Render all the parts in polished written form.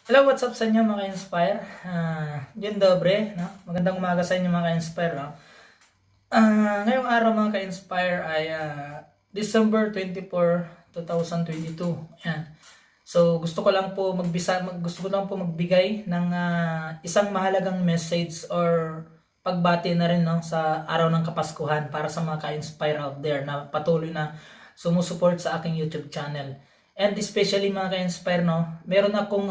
Hello, what's up sa inyo mga ka-inspire? Dzień dobry, no? Magandang umaga sa inyo mga ka-inspire, no? Ngayong araw mga ka-inspire ay December 24, 2022. Ayan. So, gusto ko lang po magbigay ng isang mahalagang message or pagbati na rin, no, sa araw ng Kapaskuhan para sa mga ka-inspire out there na patuloy na sumusuport sa aking YouTube channel. And especially mga ka-inspire, no, meron akong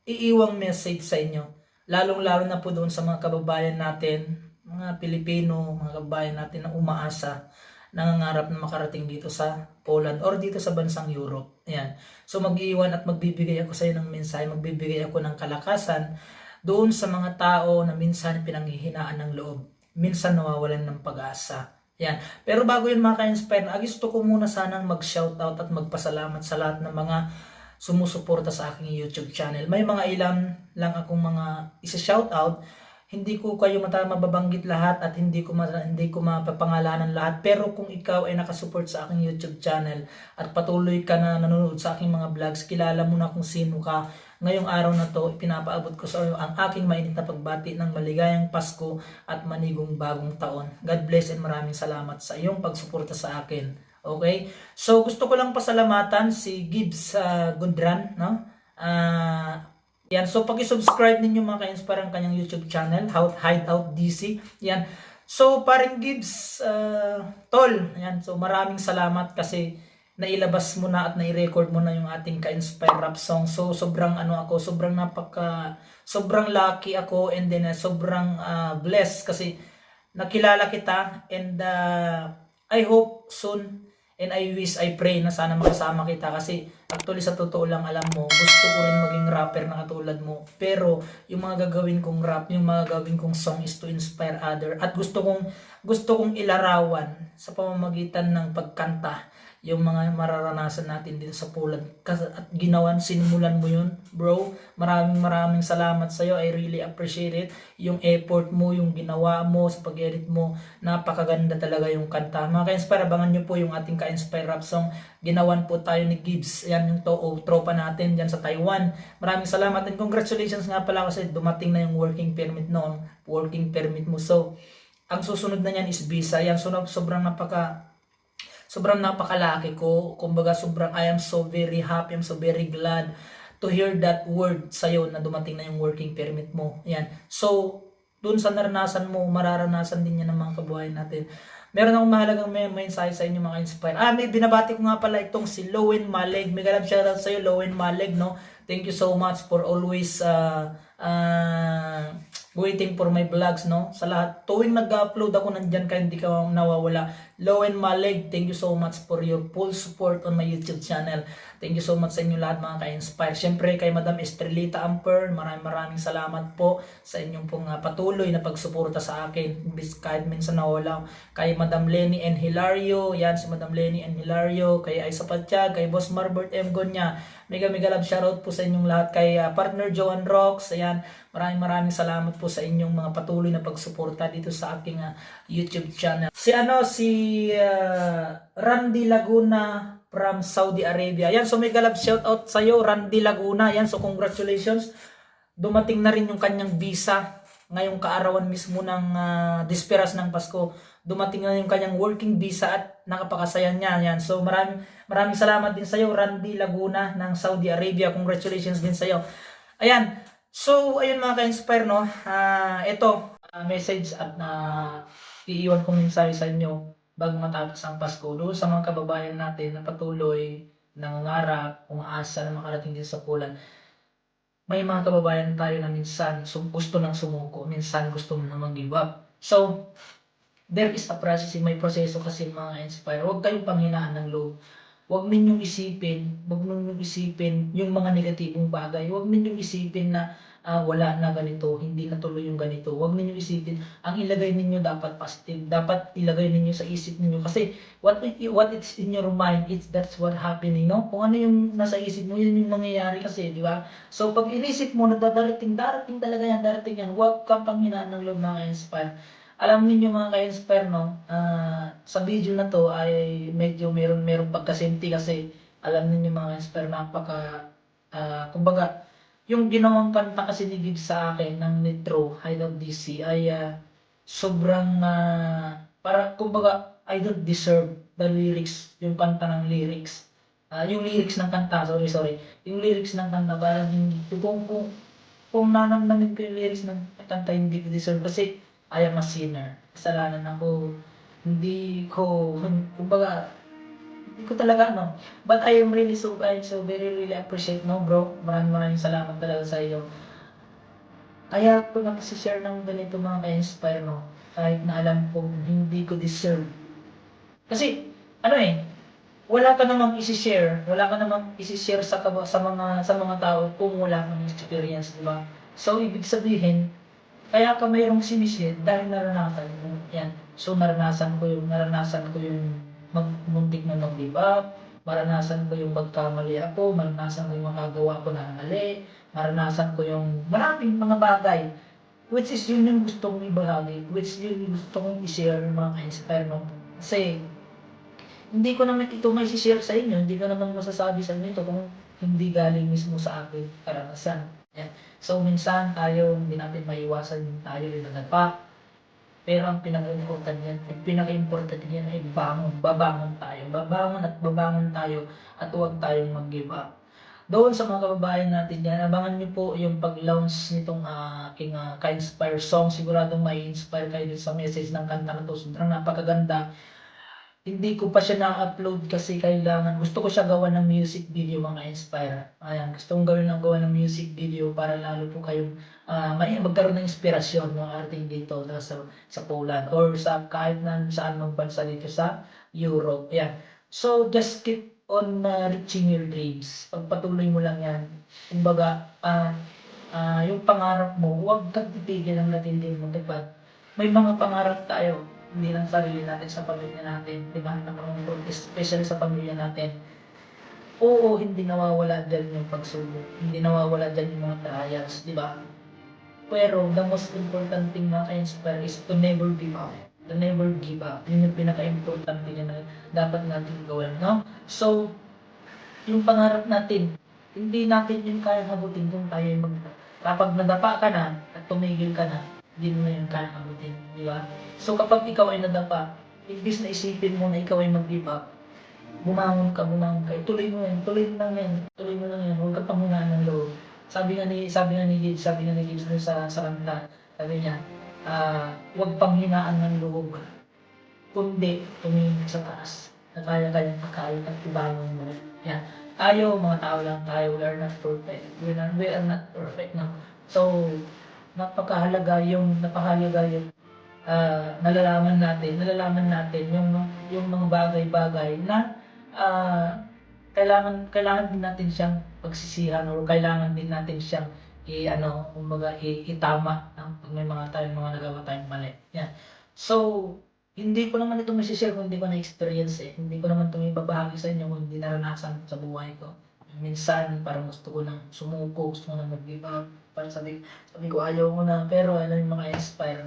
iiwang message sa inyo. Lalong-lalo na po doon sa mga kababayan natin, mga Pilipino, mga kababayan natin na umaasa, nangangarap na makarating dito sa Poland or dito sa bansang Europe. Ayan. So mag-iwan at magbibigay ako sa iyo ng mensahe, magbibigay ako ng kalakasan doon sa mga tao na minsan pinanghihinaan ng loob, minsan nawawalan ng pag-asa. Yan. Pero bago yun mga ka-inspire, gusto ko muna sanang mag-shoutout at magpasalamat sa lahat ng mga sumusuporta sa aking YouTube channel. May mga ilan lang akong mga isa-shoutout. Hindi ko kayo mababanggit lahat at hindi ko mapapangalanan lahat. Pero kung ikaw ay nakasupport sa aking YouTube channel at patuloy ka na nanonood sa aking mga vlogs, kilala mo na kung sino ka. Ngayong araw na to, ipinapaabot ko sa iyo ang aking mainit na pagbati ng maligayang Pasko at manigong bagong taon. God bless and maraming salamat sa iyong pagsuporta sa akin. Okay? So gusto ko lang pasalamatan si Gibbs Gundran, no? Yan, so paki-subscribe ninyo mga ka-inspire ang kanyang YouTube channel, Hideout DC. Yan. So paring Gibbs, tol, yan. So maraming salamat kasi nailabas mo na at nai-record mo na yung ating ka-inspire rap song. So sobrang sobrang lucky ako, and then sobrang blessed kasi nakilala kita, and I hope soon and I pray na sana makasama kita kasi actually sa totoo lang, alam mo, gusto ko rin maging rapper na katulad mo. Pero yung mga gagawin kong rap, yung mga gagawin kong song is to inspire other, at gusto kong ilarawan sa pamamagitan ng pagkanta yung mga mararanasan natin dito sa Poland. At sinimulan mo yun, bro. Maraming salamat sa iyo. I really appreciate it. Yung effort mo, yung ginawa mo sa pag-edit mo, napakaganda talaga yung kanta. Mga ka-inspire, abangan nyo po yung ating ka-inspire rap song. Ginawan po tayo ni Gibbs. Yan yung tropa natin dyan sa Taiwan. Maraming salamat and congratulations nga pala kasi dumating na yung working permit noon. Working permit mo. So, ang susunod na yan is visa. Yan, sobrang napakalaki ko. Kumbaga, I am so very happy, I'm so very glad to hear that word sa'yo na dumating na yung working permit mo. Yan. So, dun sa naranasan mo, mararanasan din yan ng mga kabuhayan natin. Meron akong mahalagang mensahe sa inyo mga inspire. May binabati ko nga pala itong si Lowen Maleg. May galab shoutout sa iyo, Lowen Maleg, no? Thank you so much for always waiting for my vlogs, no? Sa lahat, tuwing nag-upload ako, nandyan ka, hindi ka nawawala. Lowen Maleg, thank you so much for your full support on my YouTube channel. Thank you so much sa inyo lahat mga ka-inspire. Siyempre kay Madam Estrelita Amper, maraming salamat po sa inyong pong patuloy na pagsuporta sa akin. Kahit minsan nawala. Kay Madam Lenny and Hilario, yan si Madam Lenny and Hilario, kay Aisa Patsyag, kay Boss Marbert M. Gonya, mega love shoutout po sa inyong lahat. Kay partner Joan Rocks, ayan, maraming salamat po sa inyong mga patuloy na pagsuporta dito sa aking YouTube channel. Si Randy Laguna from Saudi Arabia. Yan, so mega love shoutout sa iyo, Randy Laguna. Yan, so congratulations. Dumating na rin yung kanyang visa ngayong kaarawan mismo ng disperas ng Pasko. Dumating na yung kanyang working visa at nakapakasaya niya. Yan. So maraming salamat din sa iyo, Randy Laguna ng Saudi Arabia. Congratulations din sa iyo. Ayan. So ayun mga ka-inspire, no. Ito message at iiwan kong mensahe sa inyo bago matapos ang Pasko doon sa mga kababayan natin na patuloy nangangarap, umaasa na makarating din sa Poland. May mga kababayan tayo na minsan gusto nang sumuko, minsan gusto nang mag-give up. So, there is a process, may proseso kasi mga inspire. Huwag kayong panghinaan ng loob. Huwag ninyong isipin yung mga negatibong bagay. Huwag ninyong isipin na wala na ganito, hindi na tuloy yung ganito. Huwag ninyong isipin. Ang ilagay ninyo dapat positive. Dapat ilagay ninyo sa isip ninyo. Kasi what is in your mind, that's what happening, no? Kung ano yung nasa isip mo, yun yung mangyayari kasi, di ba? So, pag inisip mo na darating talaga yan, darating yan. Huwag kang panghinaan ng loob mga inspire. Alam niyo mga ka-inspire, no? Sa video na to ay medyo meron pagkasimti kasi alam niyo mga inspire, kumbaga yung ginawang kanta kasi ni Gibbs sa akin ng Nitro, I Love DC ay sobrang para kumbaga I don't deserve the lyrics, yung kanta ng lyrics. Yung lyrics ng kanta, sorry. Yung lyrics ng kanta parang hindi kung nanamnamin ko yung lyrics ng kanta hindi ko deserve kasi I am a sinner. Kasalanan ako. Hindi ko kumbaga hindi ko talaga But I am really so very really appreciate bro. Maraming salamat talaga sa iyo. Kaya ko nagsishare ng ganito mga ka-inspire kahit na alam kong hindi ko deserve. Kasi wala ka namang isi-share sa mga tao kung wala kang experience, di ba? So ibig sabihin, kaya ka mayroong sinishare dahil naranasan mo yan. So naranasan ko yung muntik na mag-give up, maranasan ko yung magkamali ako, maranasan ko yung makagawa ko na mali, maranasan ko yung maraming mga bagay. Which is yun yung gusto kong ibahagi, which yun yung gusto kong i-share mga ka-inspire Kasi hindi ko naman ito may share sa inyo, hindi ko naman masasabi sa inyo ito kung hindi galing mismo sa akin karanasan. Yan. So minsan hindi natin maiwasan yung tayo yung nadapa. Pero ang pinaka-important yan ay babangon tayo at huwag tayong mag-give up. Doon sa mga kababayan natin yan, abangan niyo po yung pag-launch nitong aking ka-inspire song. Siguradong may inspire kayo sa message ng kanta na to. Sobrang napakaganda. Hindi ko pa siya na-upload kasi gusto ko siya gawa ng music video mga inspire. Ayan, gusto kong gawa ng music video para lalo po kayong magkaroon ng inspirasyon mga arting dito sa Poland or sa kahit na saan mang bansa dito sa Europe. Ayan. So, just keep on reaching your dreams. Pagpatuloy mo lang yan. Kumbaga, yung pangarap mo, huwag kang titigil hanggat hindi mo tupad. May mga pangarap tayo, hindi lang sarili natin, sa pamilya natin, di ba? Especially sa pamilya natin. Oo, hindi nawawala dyan yung pagsubok, hindi nawawala dyan yung mga trials, di ba? Pero the most important thing na ka-inspire is to never give up. To never give up. Yun yung pinaka-important thing na dapat natin gawin, no? So, yung pangarap natin, hindi natin yun kaya habutin kung tayo kapag nadapa ka na at tumigil ka na, hindi mo na yun kaya abutin, di ba? So kapag ikaw ay nadapa, imbis na isipin mo na ikaw ay mag-give up, bumangon ka, tuloy mo lang yan, huwag ka panghinaan ng loob. Sabi nga ni Gibbs sa kanta, sabi niya, huwag panghinaan ng loob, kundi tumingin sa taas, na kaya-kayang pagkain at ibangon mo. Yan. Mga tao lang tayo, we are not perfect. We are not perfect, no? So, napakahalaga yung nalalaman natin yung mga bagay-bagay na kailangan din natin siyang pagsisihan or kailangan din natin siyang itama pag may mga nagawa tayong mali. Yan. So, hindi ko naman ito share kung hindi ko na-experience Hindi ko naman ito ibabahagi sa inyo kung hindi naranasan sa buhay ko. Minsan, parang gusto ko nang sumuko, gusto ko nang mag-give up. Parang sabi ko, ayaw ko na. Pero alam yung mga inspire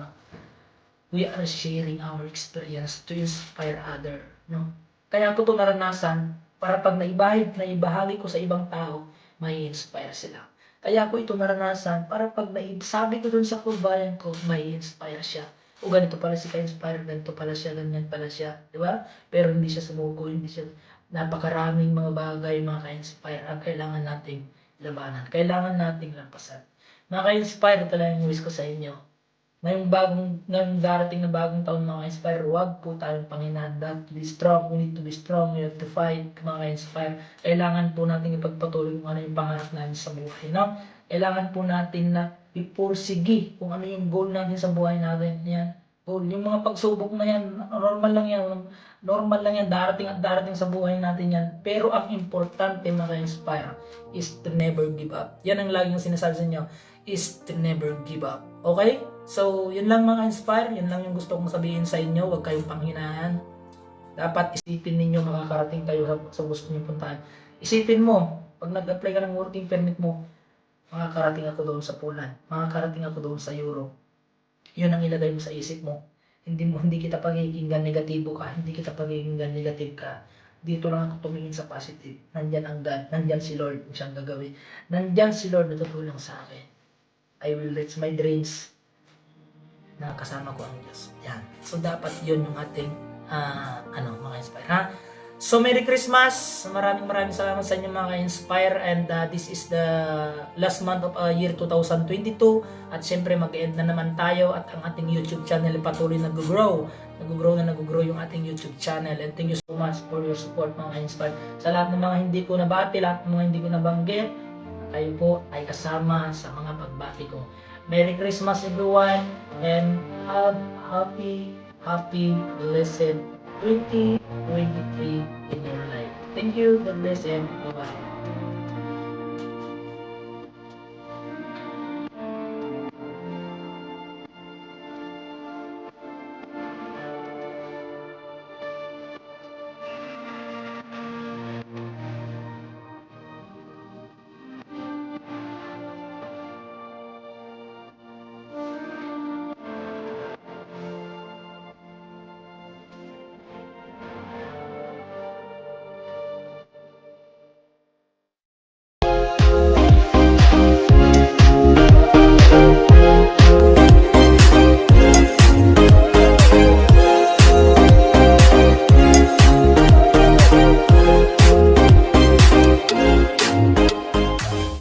we are sharing our experience to inspire other. No? Kaya ko ito naranasan para pag naibahagi ko sa ibang tao, may inspire sila. Kaya ko ito naranasan para pag naisabi ko dun sa kabayan ko, may inspire siya. O ganito pala si ka-inspire, ganito pala siya, ganyan pala siya. Di ba? Pero hindi siya sumuko, hindi siya napakaraming mga bagay, mga ka-inspire ang kailangan nating labanan. Kailangan nating lampasan. Mga ka-inspire talaga yung wish ko sa inyo. Ngayong darating na bagong taon mga ka-inspire, huwag po tayong panghinaan. Be strong, we need to be strong, we have to fight mga ka-inspire. Kailangan po natin ipagpatuloy kung ano yung pangarap natin sa buhay. No? Kailangan po natin na ipursigi kung ano yung goal natin sa buhay natin. Yan. Goal. Yung mga pagsubok na yan, normal lang yan. Normal lang yan. Darating at darating sa buhay natin yan. Pero ang importante mga ka-inspire is to never give up. Yan ang laging sinasabi sa inyo, is to never give up. Okay? So, yun lang mga inspire, yun lang yung gusto kong sabihin sa inyo, huwag kayong panghinaan. Dapat isipin ninyo makakarating kayo sa gusto niyo puntahan. Isipin mo, pag nag-apply ka ng working permit mo, makakarating ako doon sa Poland, makakarating ako doon sa Europe. Yun ang ilagay mo sa isip mo. Hindi kita pagiginggan negatibo ka, hindi kita pagiginggan negative ka. dito lang ako tumingin sa positive. Nandyan ang God, nandyan si Lord, kung siyang gagawin. Nandyan si Lord na tutulong sa akin. I will reach my dreams na kasama ko ang Diyos. Yan. So, dapat yun yung ating, mga inspire, ha? So, Merry Christmas! Maraming salamat sa inyo mga inspire, and this is the last month of year 2022, at syempre mag-end na naman tayo, at ang ating YouTube channel patuloy nag-grow yung ating YouTube channel, and thank you so much for your support mga inspire. Sa lahat ng mga hindi ko nabati, lahat ng mga hindi ko nabanggit, kayo po ay kasama sa mga pagbati ko. Merry Christmas everyone, and have happy, blessed 2023 in your life. Thank you, God bless, and bye-bye.